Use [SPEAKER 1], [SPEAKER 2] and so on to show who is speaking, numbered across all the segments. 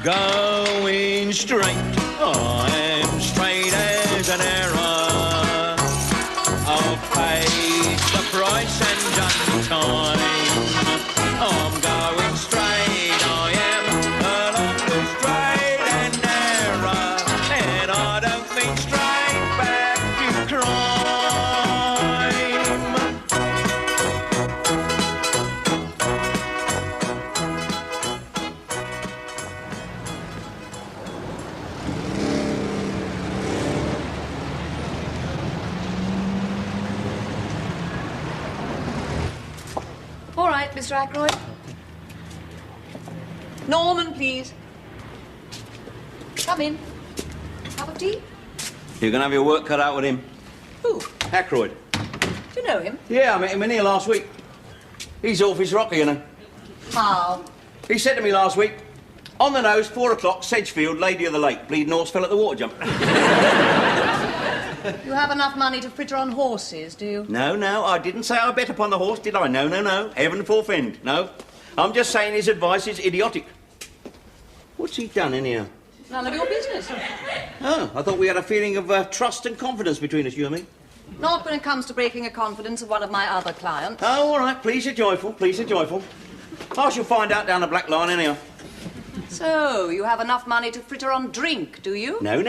[SPEAKER 1] going straight. I'm straight as an arrow. I've paid the price and done time. I'm going straight, I am, along the straight and narrow. And I don't mean straight back to crime.
[SPEAKER 2] All right, Mr. Ackroyd. Norman, please. Come in. Cup of tea?
[SPEAKER 1] You're going to have your work cut out with him.
[SPEAKER 2] Who?
[SPEAKER 1] Ackroyd.
[SPEAKER 2] Do you know him?
[SPEAKER 1] Yeah, I met him in here last week. He's Orpheus Rocker, you know.
[SPEAKER 2] How?
[SPEAKER 1] He said to me last week, on the nose, 4 o'clock, Sedgefield, Lady of the Lake. Bleeding horse fell at the water jump.
[SPEAKER 2] You have enough money to fritter on horses, do you?
[SPEAKER 1] No, I didn't say I bet upon the horse, did I? No. Heaven forfend. No. I'm just saying his advice is idiotic. What's he done in here?
[SPEAKER 2] None of your business.
[SPEAKER 1] Oh, I thought we had a feeling of trust and confidence between us, you and me.
[SPEAKER 2] Not when it comes to breaking a confidence of one of my other clients.
[SPEAKER 1] Oh, all right. Please are joyful. I shall find out down the Black Line anyhow.
[SPEAKER 2] So, you have enough money to fritter on drink, do you?
[SPEAKER 1] No.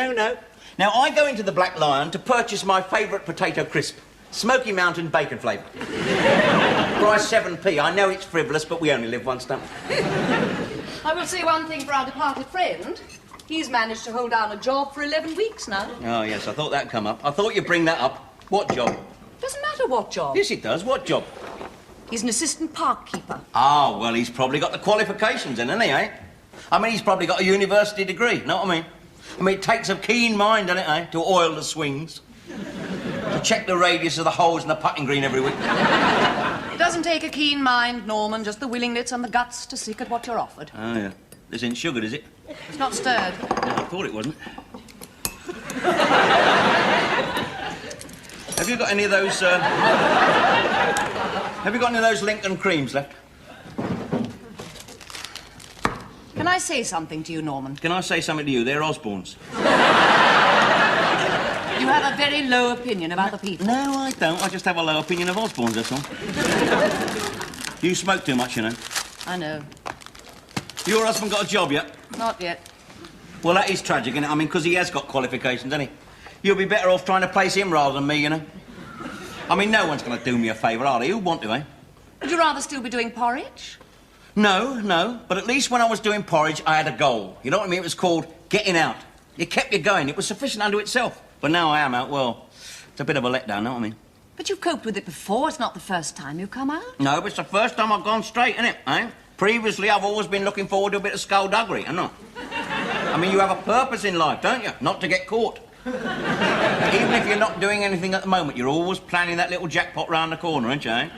[SPEAKER 1] Now, I go into the Black Lion to purchase my favourite potato crisp. Smoky Mountain bacon flavour. Price 7p. I know it's frivolous, but we only live once, don't we?
[SPEAKER 2] I will say one thing for our departed friend. He's managed to hold down a job for 11 weeks now.
[SPEAKER 1] Oh, yes, I thought that'd come up. I thought you'd bring that up. What job?
[SPEAKER 2] Doesn't matter what job.
[SPEAKER 1] Yes, it does. What job?
[SPEAKER 2] He's an assistant park keeper.
[SPEAKER 1] Ah, well, he's probably got the qualifications then, hasn't he, eh? I mean, he's probably got a university degree, know what I mean? It takes a keen mind, doesn't it, eh, to oil the swings. To check the radius of the holes in the putting green every week.
[SPEAKER 2] It doesn't take a keen mind, Norman, just the willingness and the guts to stick at what you're offered.
[SPEAKER 1] Oh, yeah. This ain't sugared, is it?
[SPEAKER 2] It's not stirred.
[SPEAKER 1] No, I thought it wasn't. Have you got any of those, Have you got any of those Lincoln creams left?
[SPEAKER 2] Can I say something to you, Norman?
[SPEAKER 1] Can I say something to you? They're Osborne's.
[SPEAKER 2] You have a very low opinion about the people.
[SPEAKER 1] No, I don't. I just have a low opinion of Osborne's, that's all. You smoke too much, you know.
[SPEAKER 2] I know.
[SPEAKER 1] Your husband got a job yet?
[SPEAKER 2] Not yet.
[SPEAKER 1] Well, that is tragic, isn't it? I mean, because he has got qualifications, hasn't he? You'll be better off trying to place him rather than me, you know. I mean, no one's going to do me a favour, are they? Who'd want to, eh?
[SPEAKER 2] Would you rather still be doing porridge?
[SPEAKER 1] No. But at least when I was doing porridge, I had a goal. You know what I mean? It was called getting out. It kept you going. It was sufficient unto itself. But now I am out, well, it's a bit of a letdown, know what I mean?
[SPEAKER 2] But you've coped with it before. It's not the first time you've come out.
[SPEAKER 1] No, but it's the first time I've gone straight, isn't it, eh? Previously, I've always been looking forward to a bit of skullduggery, haven't I? I mean, you have a purpose in life, don't you? Not to get caught. Even if you're not doing anything at the moment, you're always planning that little jackpot round the corner, aren't you, eh?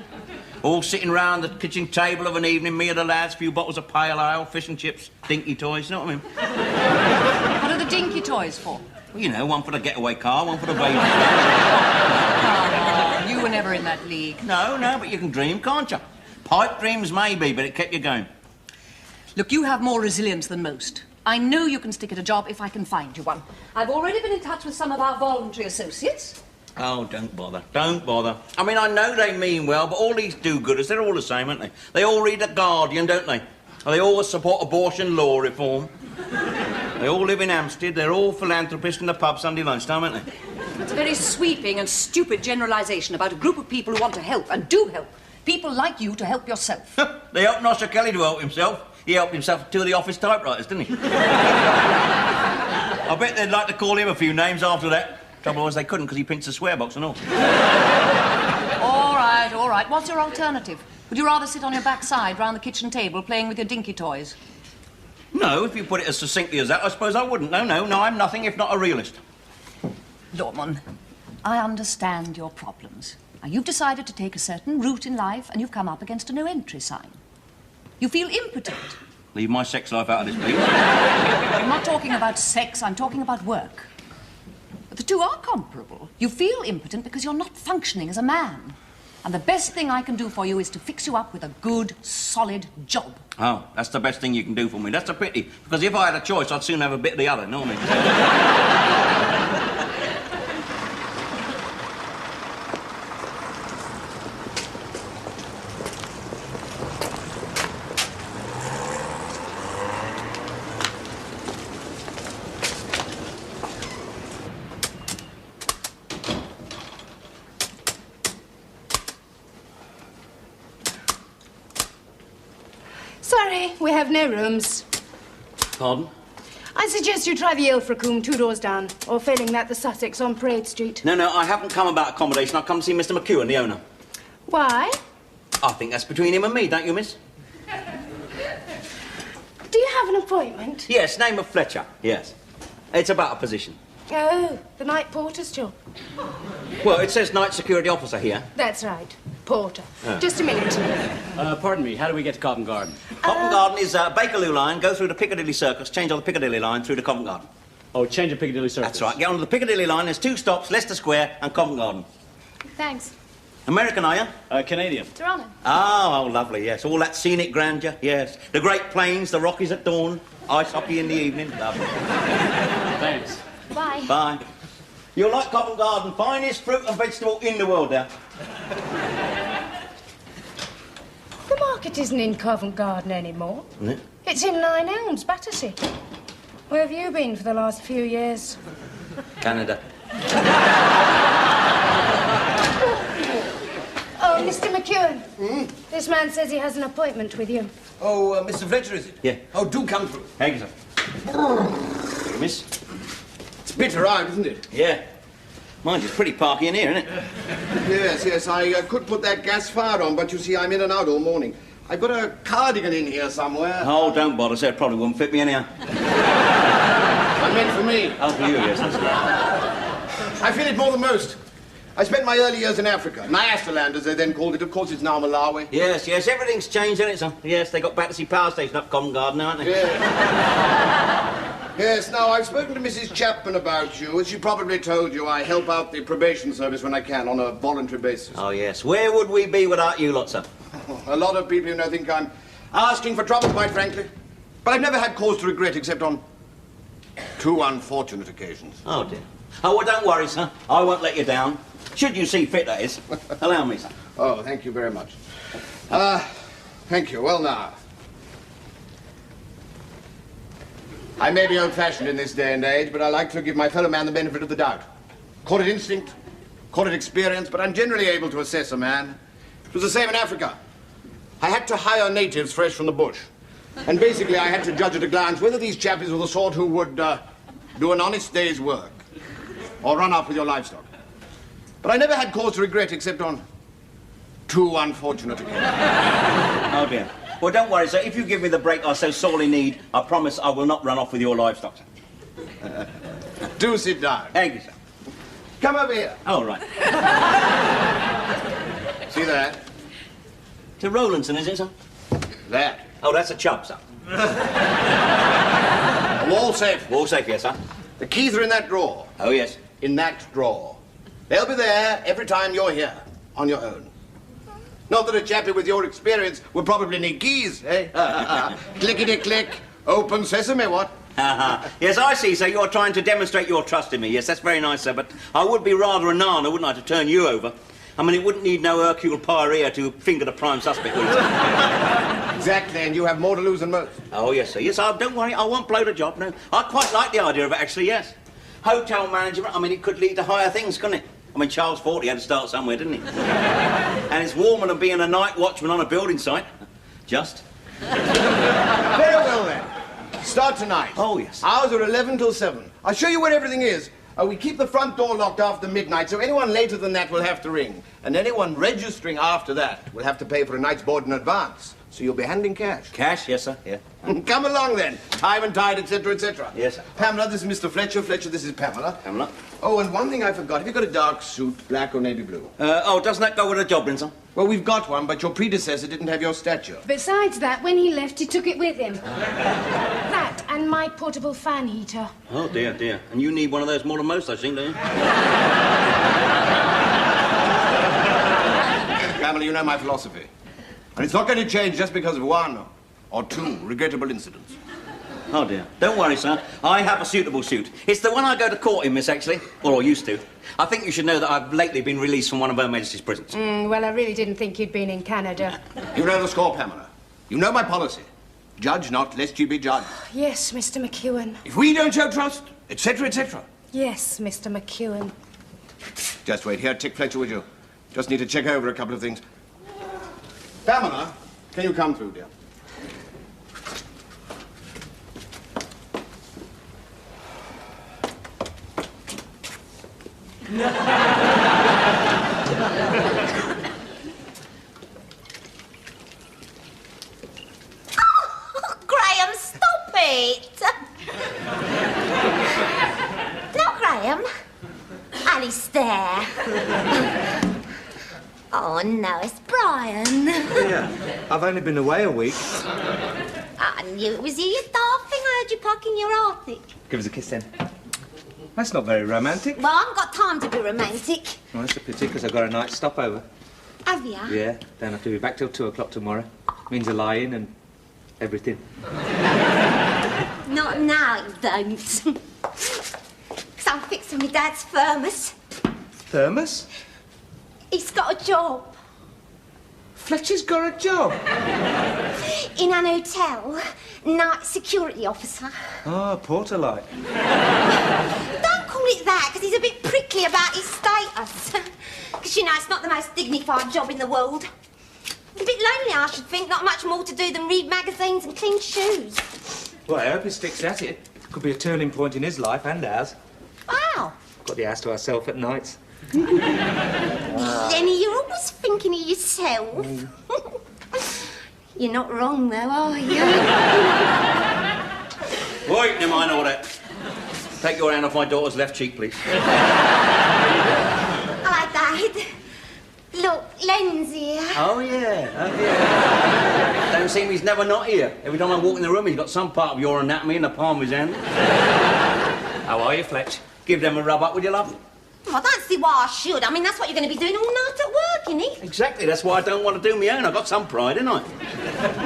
[SPEAKER 1] All sitting round the kitchen table of an evening, me and the lads, few bottles of pale ale, fish and chips, dinky toys, you know what I mean?
[SPEAKER 2] What are the dinky toys for?
[SPEAKER 1] Well, you know, one for the getaway car, one for the baby.
[SPEAKER 2] Oh, you were never in that league.
[SPEAKER 1] No, but you can dream, can't you? Pipe dreams maybe, but it kept you going.
[SPEAKER 2] Look, you have more resilience than most. I know you can stick at a job if I can find you one. I've already been in touch with some of our voluntary associates.
[SPEAKER 1] Oh, don't bother. I mean, I know they mean well, but all these do-gooders, they're all the same, aren't they? They all read The Guardian, don't they? And they always support abortion law reform. They all live in Hampstead, they're all philanthropists in the pub Sunday lunchtime, aren't they?
[SPEAKER 2] It's a very sweeping and stupid generalisation about a group of people who want to help, and do help. People like you to help yourself.
[SPEAKER 1] They helped Nosher Kelly to help himself. He helped himself with two of the office typewriters, didn't he? I bet they'd like to call him a few names after that. Trouble was they couldn't because he pinched the swear box and all.
[SPEAKER 2] All right. What's your alternative? Would you rather sit on your backside round the kitchen table playing with your dinky toys?
[SPEAKER 1] No, if you put it as succinctly as that, I suppose I wouldn't. No, I'm nothing if not a realist.
[SPEAKER 2] Norman, I understand your problems. Now, you've decided to take a certain route in life and you've come up against a no-entry sign. You feel impotent.
[SPEAKER 1] Leave my sex life out of this, please.
[SPEAKER 2] I'm not talking about sex, I'm talking about work. But the two are comparable. You feel impotent because you're not functioning as a man. And the best thing I can do for you is to fix you up with a good, solid job.
[SPEAKER 1] Oh, that's the best thing you can do for me. That's a pity, because if I had a choice, I'd soon have a bit of the other, know what I mean?
[SPEAKER 3] Sorry, we have no rooms.
[SPEAKER 1] Pardon?
[SPEAKER 3] I suggest you try the Ilfracombe 2 doors down, or failing that, the Sussex on Parade Street.
[SPEAKER 1] No, I haven't come about accommodation. I've come to see Mr. McEwen, the owner.
[SPEAKER 3] Why?
[SPEAKER 1] I think that's between him and me, don't you, miss?
[SPEAKER 3] Do you have an appointment?
[SPEAKER 1] Yes, name of Fletcher, yes. It's about a position.
[SPEAKER 3] Oh, the night porter's job.
[SPEAKER 1] Well, it says night security officer here.
[SPEAKER 3] That's right, porter. Just a minute.
[SPEAKER 4] Pardon me, how do we get to Covent Garden?
[SPEAKER 1] Covent Garden is Bakerloo line, go through the Piccadilly Circus, change on the Piccadilly line through to Covent Garden.
[SPEAKER 4] Oh, change of Piccadilly Circus.
[SPEAKER 1] That's right, get onto the Piccadilly line, there's 2 stops, Leicester Square and Covent Garden.
[SPEAKER 3] Thanks.
[SPEAKER 1] American, are you?
[SPEAKER 4] Canadian.
[SPEAKER 3] Toronto.
[SPEAKER 1] Oh, lovely, yes. All that scenic grandeur, yes. The Great Plains, the Rockies at dawn, ice hockey in the evening. Lovely.
[SPEAKER 4] Thanks.
[SPEAKER 3] Bye.
[SPEAKER 1] Bye. You'll like Covent Garden, finest fruit and vegetable in the world now.
[SPEAKER 3] The market isn't in Covent Garden anymore.
[SPEAKER 1] Isn't it?
[SPEAKER 3] It's in Nine Elms, Battersea. Where have you been for the last few years?
[SPEAKER 1] Canada.
[SPEAKER 3] Oh, Mr. McEwen. This man says he has an appointment with you.
[SPEAKER 5] Oh, Mr. Fletcher, is it?
[SPEAKER 1] Yeah.
[SPEAKER 5] Oh, do come through.
[SPEAKER 1] Thank you, sir. Miss?
[SPEAKER 5] It's bitter out, isn't it?
[SPEAKER 1] Yeah. Mind you, it's pretty parky in here, isn't it?
[SPEAKER 5] Yes, I could put that gas fire on, but you see, I'm in and out all morning. I've got a cardigan in here somewhere.
[SPEAKER 1] Oh, don't bother, sir. It probably wouldn't fit me anyhow.
[SPEAKER 5] I meant for me.
[SPEAKER 1] Oh, for you, yes, that's right.
[SPEAKER 5] I feel it more than most. I spent my early years in Africa. Nyasaland, as they then called it. Of course, it's now Malawi.
[SPEAKER 1] Yes, everything's changed, isn't it, sir? Yes, they got Battersea Power Station up Covent Garden, aren't they?
[SPEAKER 5] Yeah. Yes, now, I've spoken to Mrs. Chapman about you. As she probably told you, I help out the probation service when I can, on a voluntary basis.
[SPEAKER 1] Oh, yes. Where would we be without you lot, sir?
[SPEAKER 5] A lot of people, think I'm asking for trouble, quite frankly. But I've never had cause to regret, except on 2 unfortunate occasions.
[SPEAKER 1] Oh, dear. Oh, well, don't worry, sir. I won't let you down. Should you see fit, that is. Allow me, sir.
[SPEAKER 5] Oh, thank you very much. Thank you. Well, now, I may be old-fashioned in this day and age, but I like to give my fellow man the benefit of the doubt. Call it instinct, call it experience, but I'm generally able to assess a man. It was the same in Africa. I had to hire natives fresh from the bush. And basically, I had to judge at a glance whether these chappies were the sort who would do an honest day's work or run off with your livestock. But I never had cause to regret except on 2 unfortunate occasions.
[SPEAKER 1] Oh, dear. Well, don't worry, sir. If you give me the break I so sorely need, I promise I will not run off with your livestock, sir.
[SPEAKER 5] Do sit down.
[SPEAKER 1] Thank you, sir.
[SPEAKER 5] Come over here.
[SPEAKER 1] Oh, right.
[SPEAKER 5] See that?
[SPEAKER 1] To Rowlandson, is it, sir?
[SPEAKER 5] That.
[SPEAKER 1] Oh, that's a chub, sir.
[SPEAKER 5] A wall safe.
[SPEAKER 1] Wall safe, yes, sir.
[SPEAKER 5] The keys are in that drawer.
[SPEAKER 1] Oh, yes.
[SPEAKER 5] In that drawer. They'll be there every time you're here, on your own. Not that a chappie with your experience would probably need keys, eh? Clickety-click, open sesame, what?
[SPEAKER 1] Yes, I see, sir. You're trying to demonstrate your trust in me. Yes, that's very nice, sir, but I would be rather a nana, wouldn't I, to turn you over? I mean, it wouldn't need no Hercule Poirot to finger the prime suspect, would it?
[SPEAKER 5] Exactly, and you have more to lose than most.
[SPEAKER 1] Oh, yes, sir. Yes, don't worry. I won't blow the job, no. I quite like the idea of it, actually, yes. Hotel management, I mean, it could lead to higher things, couldn't it? I mean, Charles Forty had to start somewhere, didn't he? And it's warmer than being a night watchman on a building site. Just.
[SPEAKER 5] Very well, then. Start tonight.
[SPEAKER 1] Oh, yes.
[SPEAKER 5] Hours are 11 till 7. I'll show you where everything is. We keep the front door locked after midnight, so anyone later than that will have to ring. And anyone registering after that will have to pay for a night's board in advance. So you'll be handing cash.
[SPEAKER 1] Cash, yes, sir, yeah.
[SPEAKER 5] Come along, then. Time and tide, etc., etc.
[SPEAKER 1] Yes, sir.
[SPEAKER 5] Pamela, this is Mr. Fletcher. Fletcher, this is Pamela.
[SPEAKER 1] Pamela.
[SPEAKER 5] Oh, and one thing I forgot. Have you got a dark suit, black or navy blue?
[SPEAKER 1] Oh, doesn't that go with a job, then, sir?
[SPEAKER 5] Well, we've got one, but your predecessor didn't have your stature.
[SPEAKER 3] Besides that, when he left, he took it with him. That and my portable fan heater.
[SPEAKER 1] Oh, dear, dear. And you need one of those more than most, I think, don't you?
[SPEAKER 5] Pamela, you know my philosophy. And it's not going to change just because of one or two regrettable incidents.
[SPEAKER 1] Oh, dear. Don't worry, sir. I have a suitable suit. It's the one I go to court in, miss, actually. Or I used to. I think you should know that I've lately been released from one of Her Majesty's prisons.
[SPEAKER 3] Well, I really didn't think you'd been in Canada.
[SPEAKER 5] You know the score, Pamela. You know my policy. Judge not, lest you be judged.
[SPEAKER 3] Yes, Mr. McEwen.
[SPEAKER 5] If we don't show trust, etc., etc.
[SPEAKER 3] Yes, Mr. McEwen.
[SPEAKER 5] Just wait here, Tick Fletcher, would you? Just need to check over a couple of things. Pamela, can you come through, dear?
[SPEAKER 6] Graham, stop it! No, Graham. Alistair. Oh, no, it's Brian.
[SPEAKER 7] Yeah, I've only been away a week.
[SPEAKER 6] I knew it was you, you daft thing. I heard you pocking your Arctic.
[SPEAKER 7] Give us a kiss then. That's not very romantic.
[SPEAKER 6] Well, I haven't got time to be romantic.
[SPEAKER 7] Well, that's a pity, because I've got a night stopover.
[SPEAKER 6] Have you?
[SPEAKER 7] Yeah, don't have to be back till 2 o'clock tomorrow. Means a lie-in and everything.
[SPEAKER 6] Not now, you don't. 'Cause I'm fixing my dad's thermos.
[SPEAKER 7] Thermos?
[SPEAKER 6] He's got a job.
[SPEAKER 7] Fletcher's got a job.
[SPEAKER 6] In an hotel. Night security officer.
[SPEAKER 7] Oh, porter-like.
[SPEAKER 6] Don't call it that, because he's a bit prickly about his status. Because, you know, it's not the most dignified job in the world. It's a bit lonely, I should think. Not much more to do than read magazines and clean shoes.
[SPEAKER 7] Well, I hope he sticks at it. Could be a turning point in his life and ours.
[SPEAKER 6] Wow.
[SPEAKER 7] Got the house to ourselves at nights.
[SPEAKER 6] Lenny, you're always thinking of yourself. You're not wrong, though, are you?
[SPEAKER 1] Right, never mind all that. Take your hand off my daughter's left cheek, please.
[SPEAKER 6] Hi, Dad. Look, Len's here.
[SPEAKER 1] Oh, yeah. Oh, yeah. Don't seem he's never not here. Every time I walk in the room, he's got some part of your anatomy in the palm of his hand.
[SPEAKER 7] How are you, Fletch?
[SPEAKER 1] Give them a rub up, would you, love?
[SPEAKER 6] Well, I don't see why I should. I mean, that's what you're going to be doing all night at work, innit?
[SPEAKER 1] Exactly. That's why I don't want to do my own. I've got some pride, ain't I?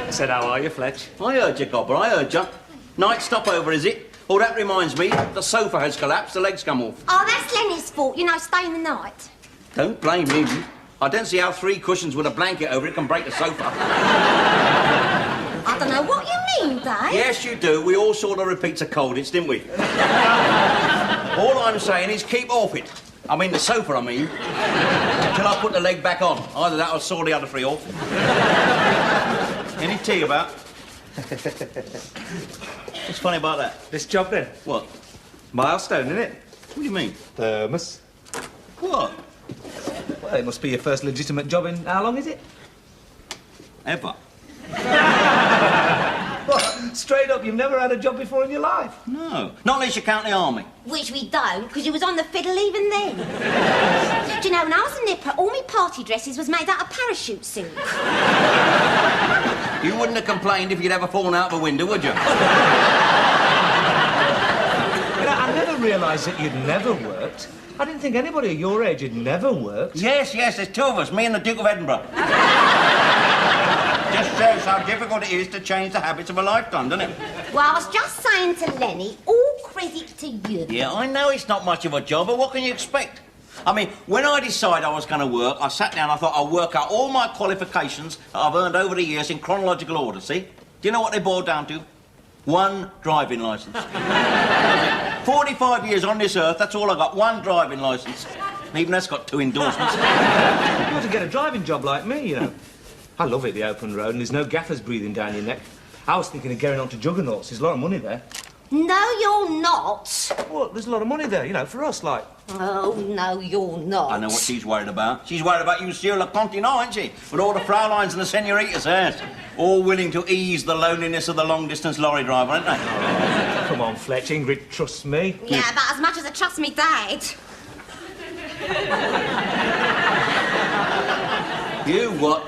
[SPEAKER 7] I said, how are you, Fletch?
[SPEAKER 1] I heard you, Gobber. I heard you. Night stopover, is it? Oh, that reminds me. The sofa has collapsed. The legs come off.
[SPEAKER 6] Oh, that's Lenny's fault, you know, staying the night.
[SPEAKER 1] Don't blame me. I don't see how 3 cushions with a blanket over it can break the sofa.
[SPEAKER 6] I don't know what you mean, Dave.
[SPEAKER 1] Yes, you do. We all saw the repeats of Colditz, didn't we? All I'm saying is keep off it. I mean, the sofa, I mean. Until I put the leg back on. Either that or saw the other 3 off. Any tea about? What's funny about that?
[SPEAKER 7] This job, then?
[SPEAKER 1] What?
[SPEAKER 7] Milestone, isn't it?
[SPEAKER 1] What do you mean?
[SPEAKER 7] Thermos.
[SPEAKER 1] What?
[SPEAKER 7] Well, it must be your first legitimate job in... How long is it?
[SPEAKER 1] Ever?
[SPEAKER 7] What? Straight up, you've never had a job before in your life?
[SPEAKER 1] No. Not unless you count the army.
[SPEAKER 6] Which we don't, because you was on the fiddle even then. Do you know, when I was a nipper, all my party dresses was made out of parachute silk.
[SPEAKER 1] You wouldn't have complained if you'd ever fallen out of a window, would you?
[SPEAKER 7] You know, I never realised that you'd never worked. I didn't think anybody at your age had never worked.
[SPEAKER 1] Yes, there's 2 of us, me and the Duke of Edinburgh. Just shows how difficult it is to change the habits of a lifetime, doesn't it?
[SPEAKER 6] Well, I was just saying to Lenny, all credit to you.
[SPEAKER 1] Yeah, I know it's not much of a job, but what can you expect? I mean, when I decided I was going to work, I sat down, I thought I'll work out all my qualifications that I've earned over the years in chronological order, see? Do you know what they boil down to? 1 driving licence. 45 years on this earth, that's all I got, 1 driving licence. Even that's got 2 endorsements.
[SPEAKER 7] You ought to get a driving job like me, you know. I love it, the open road, and there's no gaffers breathing down your neck. I was thinking of getting on to Juggernauts. There's a lot of money there.
[SPEAKER 6] No, you're not.
[SPEAKER 7] Well, there's a lot of money there, you know, for us, like.
[SPEAKER 6] Oh, no, you're not.
[SPEAKER 1] I know what she's worried about. She's worried about you, sur le continent, isn't she? With all the frauleins and the senoritas, yes. All willing to ease the loneliness of the long-distance lorry driver, aren't they?
[SPEAKER 7] Oh, come on, Fletch, Ingrid, trust me.
[SPEAKER 6] Yeah, about as much as I trust me dad.
[SPEAKER 1] You what?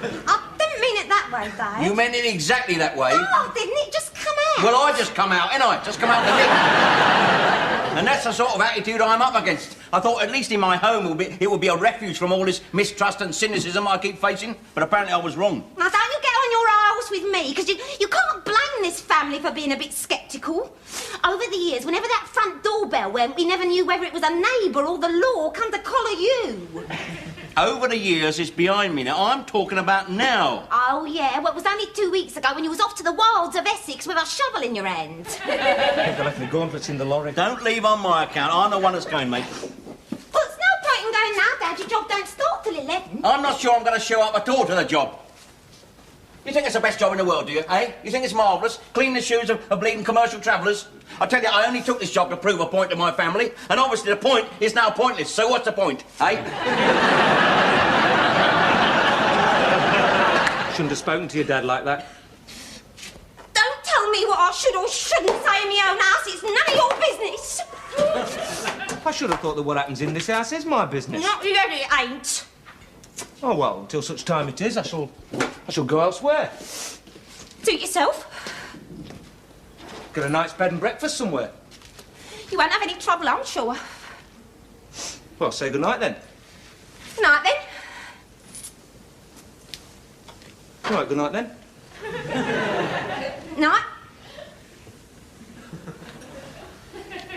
[SPEAKER 6] I didn't mean it that way, Dad.
[SPEAKER 1] You meant it exactly that way.
[SPEAKER 6] Oh, didn't it? Just come out.
[SPEAKER 1] Well, I just come out, ain't I? Just come out the And that's the sort of attitude I'm up against. I thought at least in my home it would be a refuge from all this mistrust and cynicism I keep facing, but apparently I was wrong.
[SPEAKER 6] Now, don't you get on your arse with me, because you can't blame this family for being a bit sceptical. Over the years, whenever that front doorbell went, we never knew whether it was a neighbour or the law come to collar you.
[SPEAKER 1] Over the years, it's behind me now. I'm talking about now.
[SPEAKER 6] Oh, yeah? Well, it was only 2 weeks ago when you was off to the wilds of Essex with a shovel in your hand.
[SPEAKER 7] I'll let me go and put in the lorry.
[SPEAKER 1] Don't leave on my account. I'm the one that's going, mate.
[SPEAKER 6] Well, there's no point in going now, Dad. Your job don't start till 11.
[SPEAKER 1] I'm not sure I'm going to show up at all to the job. You think it's the best job in the world, do you, eh? You think it's marvellous? Clean the shoes of bleeding commercial travellers? I tell you, I only took this job to prove a point to my family, and obviously the point is now pointless, so what's the point, eh?
[SPEAKER 7] Shouldn't have spoken to your dad like that.
[SPEAKER 6] Don't tell me what I should or shouldn't say in my own house. It's none of your business.
[SPEAKER 7] I should have thought that what happens in this house is my business.
[SPEAKER 6] Not yet, it ain't.
[SPEAKER 7] Oh, well, until such time it is, I shall go elsewhere.
[SPEAKER 6] Suit yourself.
[SPEAKER 7] Get a night's bed and breakfast somewhere.
[SPEAKER 6] You won't have any trouble, I'm sure.
[SPEAKER 7] Well, say good night then.
[SPEAKER 6] Night, then.
[SPEAKER 7] All right, good night then.
[SPEAKER 6] Night.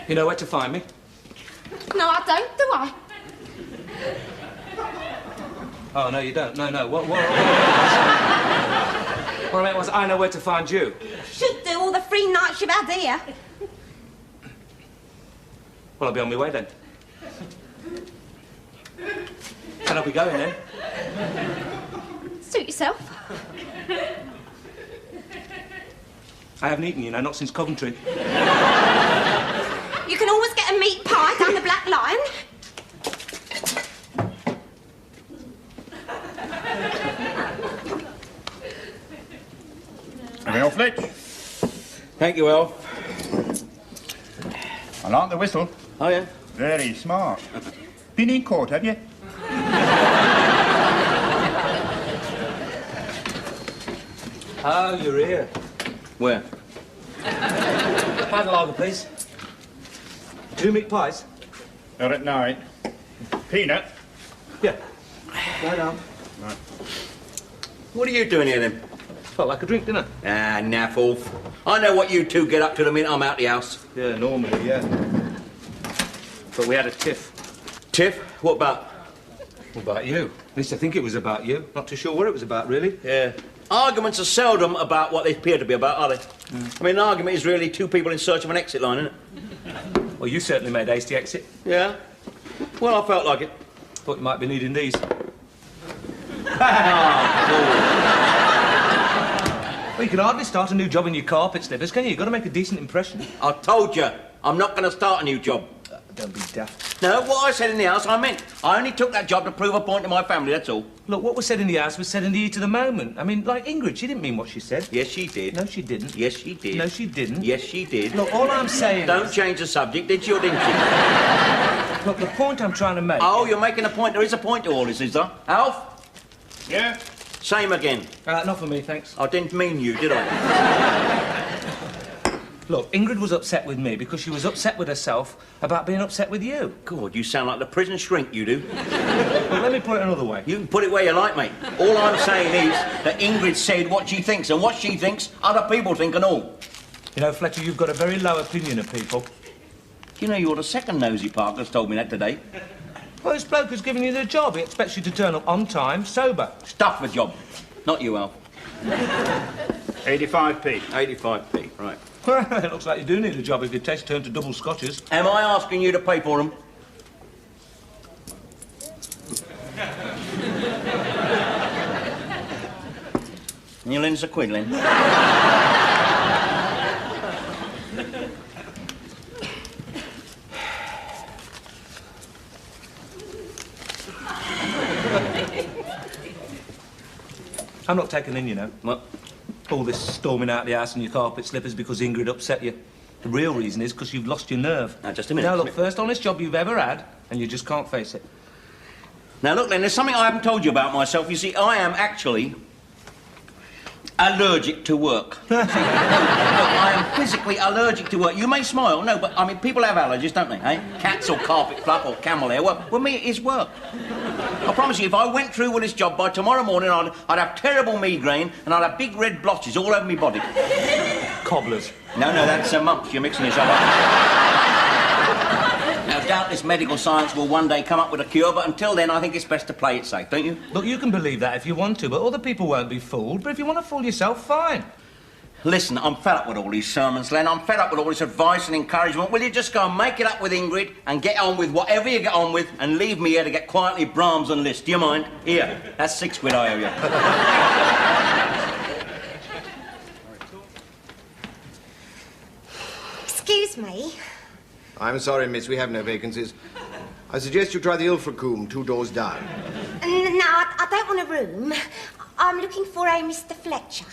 [SPEAKER 7] You know where to find me?
[SPEAKER 6] No, I don't, do I?
[SPEAKER 7] Oh, no, you don't. No. What I meant was I know where to find you.
[SPEAKER 6] Should do all the free nights you've had here.
[SPEAKER 7] Well, I'll be on my way then. Can I be going then?
[SPEAKER 6] Suit yourself.
[SPEAKER 7] I haven't eaten, you know, not since Coventry.
[SPEAKER 6] You can always get a meat pie down the Black Lion.
[SPEAKER 5] Well, Fletch,
[SPEAKER 1] Thank you, Elf.
[SPEAKER 5] I like the whistle.
[SPEAKER 1] Oh, yeah?
[SPEAKER 5] Very smart. Been in court, have you?
[SPEAKER 7] Oh, you're here.
[SPEAKER 1] Where?
[SPEAKER 7] Pint of lager, please. 2 meat pies?
[SPEAKER 5] Not at night. Peanut.
[SPEAKER 7] Yeah. Right on.
[SPEAKER 5] Right.
[SPEAKER 1] What are you doing here, then?
[SPEAKER 7] Felt like a drink, didn't
[SPEAKER 1] Ah, naff off. I know what you two get up to the minute I'm out the house.
[SPEAKER 7] I? Yeah, normally, yeah. But we had a tiff.
[SPEAKER 1] Tiff, what about?
[SPEAKER 7] What about you? At least I think it was about you. Not too sure what it was about, really.
[SPEAKER 1] Yeah. Arguments are seldom about what they appear to be about, are they? I mean, an argument is really two people in search of an exit line, isn't it?
[SPEAKER 7] Well, you certainly made hasty exit.
[SPEAKER 1] Yeah. Well, I felt like it.
[SPEAKER 7] Thought you might be needing these. Well, you can hardly start a new job in your carpet slippers, can you? You've got to make a decent impression.
[SPEAKER 1] I told you, I'm not going to start a new job.
[SPEAKER 7] Don't be daft.
[SPEAKER 1] No, what I said in the house, I meant. I only took that job to prove a point to my family, that's all.
[SPEAKER 7] Look, what was said in the house was said in the heat of the moment. I mean, like Ingrid, she didn't mean what she said.
[SPEAKER 1] Yes, she did.
[SPEAKER 7] No, she didn't.
[SPEAKER 1] Yes, she did.
[SPEAKER 7] No, she didn't.
[SPEAKER 1] Yes, she did.
[SPEAKER 7] Look, all I'm saying
[SPEAKER 1] Don't
[SPEAKER 7] is...
[SPEAKER 1] change the subject, did she or didn't she?
[SPEAKER 7] Look, the point I'm trying to make...
[SPEAKER 1] Oh, you're making a point. There is a point to all this, is there? Alf?
[SPEAKER 5] Yeah?
[SPEAKER 1] Same again.
[SPEAKER 7] Not for me, thanks.
[SPEAKER 1] I didn't mean you, did I?
[SPEAKER 7] Look, Ingrid was upset with me because she was upset with herself about being upset with you.
[SPEAKER 1] God, you sound like the prison shrink, you do.
[SPEAKER 7] Well, let me put it another way.
[SPEAKER 1] You can put it where you like, mate. All I'm saying is that Ingrid said what she thinks, and what she thinks, other people think and all.
[SPEAKER 7] You know, Fletcher, you've got a very low opinion of people.
[SPEAKER 1] You know, you're the second nosy park that's told me that today.
[SPEAKER 7] Well, this bloke has given you the job. He expects you to turn up on time, sober.
[SPEAKER 1] Stuff the job. Not you, Alf.
[SPEAKER 5] 85p.
[SPEAKER 1] 85p, right.
[SPEAKER 7] It looks like you do need a job if your taste turned to double scotches.
[SPEAKER 1] Am I asking you to pay for them? You lend us a quid, Lynn?
[SPEAKER 7] I'm not taking in, you know.
[SPEAKER 1] What?
[SPEAKER 7] All this storming out the house in your carpet slippers because Ingrid upset you. The real reason is because you've lost your nerve.
[SPEAKER 1] Now, just a minute.
[SPEAKER 7] Now, look, first honest job you've ever had, and you just can't face it.
[SPEAKER 1] Now, look, Lynn, there's something I haven't told you about myself. You see, I am actually allergic to work. No, I am physically allergic to work. You may smile, no, but, I mean, people have allergies, don't they, eh? Cats or carpet fluff or camel hair. Well, with me, it is work. I promise you, if I went through with this job, by tomorrow morning, I'd have terrible migraine and I'd have big red blotches all over my body.
[SPEAKER 7] Cobblers.
[SPEAKER 1] No, that's mumps. You're mixing yourself up. Now, doubtless medical science will one day come up with a cure, but until then, I think it's best to play it safe, don't you?
[SPEAKER 7] Look, you can believe that if you want to, but other people won't be fooled. But if you want to fool yourself, fine.
[SPEAKER 1] Listen, I'm fed up with all these sermons, Len. I'm fed up with all this advice and encouragement. Will you just go and make it up with Ingrid and get on with whatever you get on with and leave me here to get quietly Brahms and Liszt? Do you mind? Here, that's £6 I owe you.
[SPEAKER 6] Excuse me.
[SPEAKER 5] I'm sorry, miss, we have no vacancies. I suggest you try the Ilfracombe, 2 doors down.
[SPEAKER 6] No, I don't want a room. I'm looking for a Mr. Fletcher.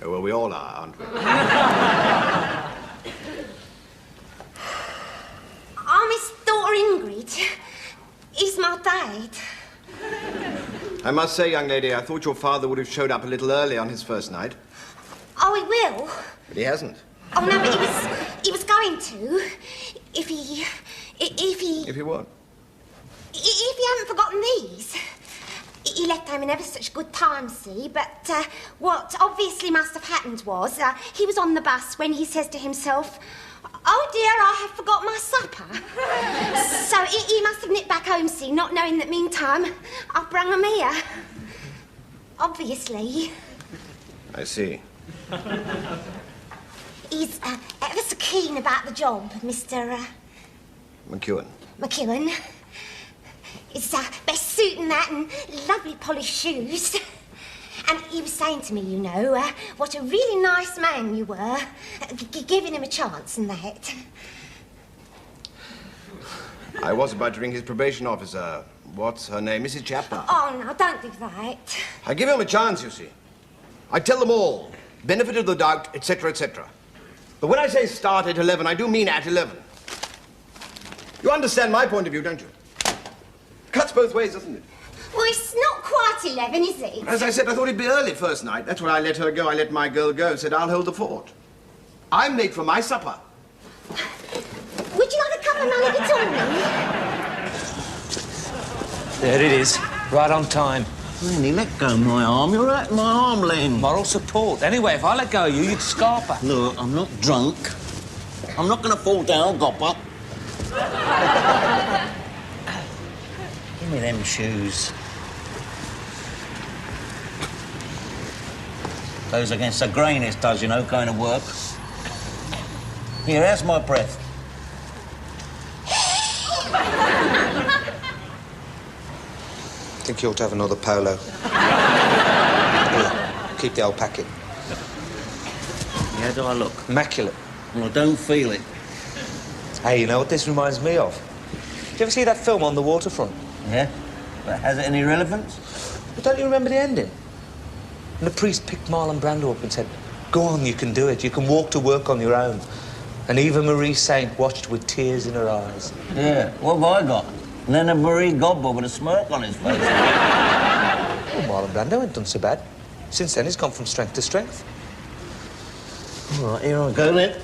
[SPEAKER 5] Oh, well, we all are, aren't we?
[SPEAKER 6] I'm his daughter Ingrid. He's my dad.
[SPEAKER 5] I must say, young lady, I thought your father would have showed up a little early on his first night.
[SPEAKER 6] Oh, he will?
[SPEAKER 5] But he hasn't.
[SPEAKER 6] Oh, no, but he was going to. If he
[SPEAKER 5] what?
[SPEAKER 6] If he hadn't forgotten these. He left home in ever such good time, see, but what obviously must have happened was he was on the bus when he says to himself, "Oh dear, I have forgot my supper." So he must have nipped back home, see, not knowing that meantime I've brung him here. Obviously.
[SPEAKER 5] I see.
[SPEAKER 6] He's ever so keen about the job, Mr. McEwen. It's best suit and that and lovely polished shoes. And he was saying to me, you know, what a really nice man you were, giving him a chance and that.
[SPEAKER 5] I was about to ring his probation officer. What's her name? Mrs. Chapman.
[SPEAKER 6] Oh, no, don't do that.
[SPEAKER 5] I give him a chance, you see. I tell them all. Benefit of the doubt, etc., etc. But when I say start at 11, I do mean at 11. You understand my point of view, don't you? Cuts both ways, doesn't it?
[SPEAKER 6] Well, it's not quite 11, is it?
[SPEAKER 5] As I said, I thought it'd be early first night. That's when I let her go. I let my girl go. Said, I'll hold the fort. I'm late for my supper.
[SPEAKER 6] Would you like a cup of mulligatawny?
[SPEAKER 7] There it is. Right on time.
[SPEAKER 1] Lenny, let go of my arm. You're at my arm, Len.
[SPEAKER 7] Moral support. Anyway, if I let go of you, you'd scarp her.
[SPEAKER 1] Look, I'm not drunk. I'm not going to fall down, Gopper. Give me them shoes. Goes against the grain, it does, you know, going to work. Here, how's my breath?
[SPEAKER 8] I think you ought to have another polo. Here, keep the old packet.
[SPEAKER 1] How do I look?
[SPEAKER 8] Immaculate.
[SPEAKER 1] Well, I don't feel it.
[SPEAKER 8] Hey, you know what this reminds me of? Did you ever see that film On the Waterfront?
[SPEAKER 1] Yeah? But has it any relevance?
[SPEAKER 8] Well, don't you remember the ending? And the priest picked Marlon Brando up and said, "Go on, you can do it. You can walk to work on your own." And Eva Marie Saint watched with tears in her eyes.
[SPEAKER 1] Yeah, what have I got? Leonard Marie Godber with a smirk on his face.
[SPEAKER 8] Well, Marlon Brando ain't done so bad. Since then, he's gone from strength to strength.
[SPEAKER 1] All right, here I go then.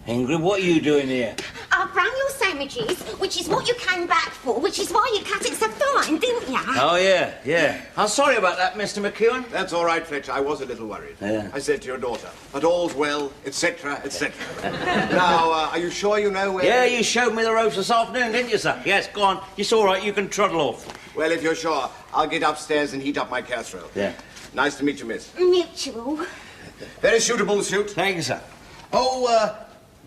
[SPEAKER 1] Ingrid, what are you doing here?
[SPEAKER 6] I brung your sandwiches, which is what you came back for, which is why you cut it so fine, didn't you?
[SPEAKER 1] Oh, yeah. I'm sorry about that, Mr. McEwen.
[SPEAKER 5] That's all right, Fletcher. I was a little worried.
[SPEAKER 1] Yeah.
[SPEAKER 5] I said to your daughter, but all's well, etc., etc. Now, are you sure you know where...
[SPEAKER 1] Yeah, you showed me the ropes this afternoon, didn't you, sir? Yes, go on. It's all right, you can trundle off.
[SPEAKER 5] Well, if you're sure, I'll get upstairs and heat up my casserole.
[SPEAKER 1] Yeah.
[SPEAKER 5] Nice to meet you, miss.
[SPEAKER 6] Mutual.
[SPEAKER 5] Very suitable suit.
[SPEAKER 1] Thank you, sir.
[SPEAKER 5] Oh,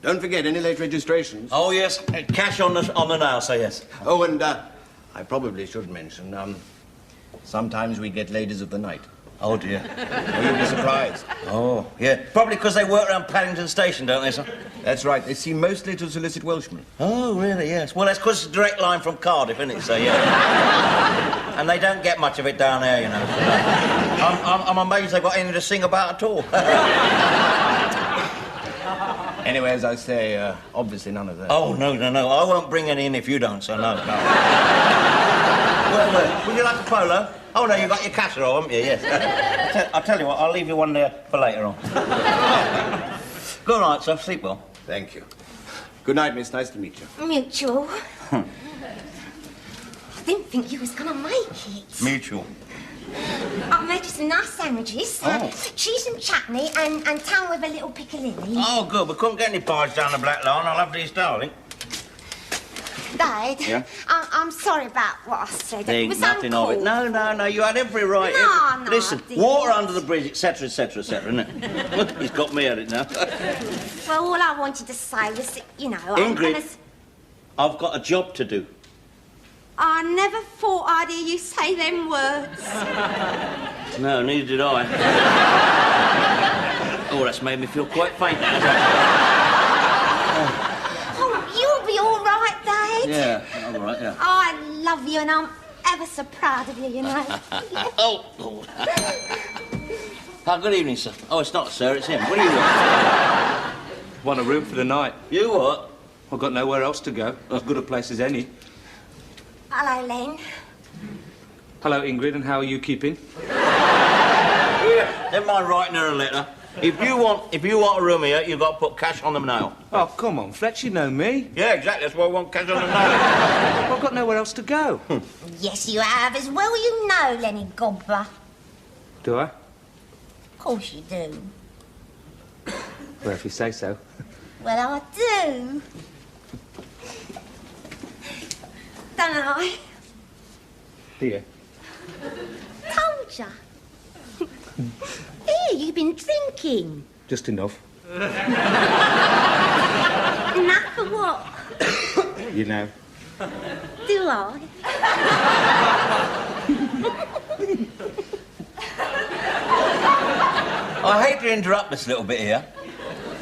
[SPEAKER 5] don't forget any late registrations.
[SPEAKER 1] Oh, yes. Cash on the nail, sir, yes.
[SPEAKER 5] Oh, and I probably should mention, sometimes we get ladies of the night.
[SPEAKER 1] Oh, dear.
[SPEAKER 5] You'll be surprised.
[SPEAKER 1] Oh, yeah. Probably because they work around Paddington Station, don't they, sir?
[SPEAKER 5] That's right. They seem mostly to solicit Welshmen.
[SPEAKER 1] Oh, really, yes. Well, that's because it's a direct line from Cardiff, isn't it, sir? Yeah. And they don't get much of it down there, you know. So, I'm amazed they've got anything to sing about at all.
[SPEAKER 5] Anyway, as I say, obviously none of that.
[SPEAKER 1] Oh, no. I won't bring any in if you don't, sir, no. Well, would you like a polo? Oh, no, you got your casserole, haven't you? Yes. I'll tell you what, I'll leave you one there for later on. Good night, sir. Sleep well.
[SPEAKER 5] Thank you. Good night, miss. Nice to meet you.
[SPEAKER 6] Mutual. I didn't think you was going to make it.
[SPEAKER 1] Mutual.
[SPEAKER 6] I made you some nice sandwiches.
[SPEAKER 1] Oh.
[SPEAKER 6] Cheese and chutney and tongue with a little piccalilli.
[SPEAKER 1] Oh, good. We couldn't get any pies down the Black Line. I'll have these, darling.
[SPEAKER 6] Dad,
[SPEAKER 1] Yeah?
[SPEAKER 6] I'm sorry about what I said. It
[SPEAKER 1] Think
[SPEAKER 6] was
[SPEAKER 1] nothing of it.
[SPEAKER 6] uncalled.
[SPEAKER 1] No. You had every right.
[SPEAKER 6] No,
[SPEAKER 1] Listen,
[SPEAKER 6] I didn't.
[SPEAKER 1] water under the bridge, etc., isn't it? He's got me at it now.
[SPEAKER 6] Well, all I wanted to say was that, you know...
[SPEAKER 1] Ingrid, I've got a job to do.
[SPEAKER 6] I never thought I'd hear you say them words.
[SPEAKER 1] No, neither did I. Oh, that's made me feel quite faint.
[SPEAKER 6] Oh, you'll be all right, Dad.
[SPEAKER 1] Yeah, all right, yeah.
[SPEAKER 6] I love you and I'm ever so proud of you, you know.
[SPEAKER 1] Oh. Good evening, sir. Oh, it's not sir, it's him. What do you want?
[SPEAKER 7] Want a room for the night?
[SPEAKER 1] You what?
[SPEAKER 7] I've got nowhere else to go. As good a place as any.
[SPEAKER 6] Hello, Len.
[SPEAKER 7] Hello, Ingrid, and how are you keeping?
[SPEAKER 1] Yeah, never mind writing her a letter. If you want a room here, you've got to put cash on the nail.
[SPEAKER 7] Oh, come on, Fletch, you know me.
[SPEAKER 1] Yeah, exactly. That's why I want cash on the nail.
[SPEAKER 7] I've got nowhere else to go.
[SPEAKER 6] Yes, you have, as well you know, Lenny Gobbler.
[SPEAKER 7] Do I?
[SPEAKER 6] Of course you do.
[SPEAKER 7] Well, if you say so.
[SPEAKER 6] Well, I do. Don't I?
[SPEAKER 7] Do you?
[SPEAKER 6] Told ya. Here, you've been drinking.
[SPEAKER 7] Just enough.
[SPEAKER 6] Enough for what?
[SPEAKER 7] You know.
[SPEAKER 6] Do I?
[SPEAKER 1] I hate to interrupt this little bit here,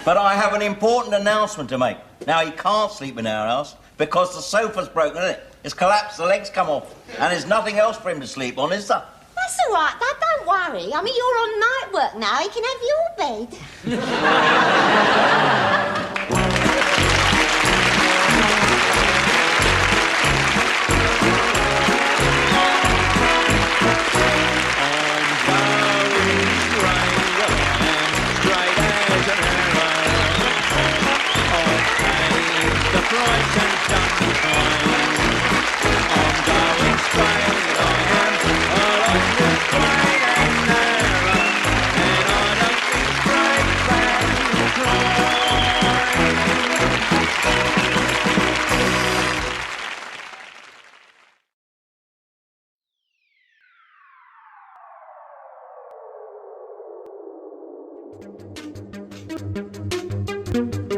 [SPEAKER 1] but I have an important announcement to make. Now, he can't sleep in our house because the sofa's broken, isn't it? It's collapsed, the legs come off, and there's nothing else for him to sleep on, is there?
[SPEAKER 6] That's all right, Dad, don't worry. I mean, you're on night work now. He can have your bed.
[SPEAKER 9] Thank you.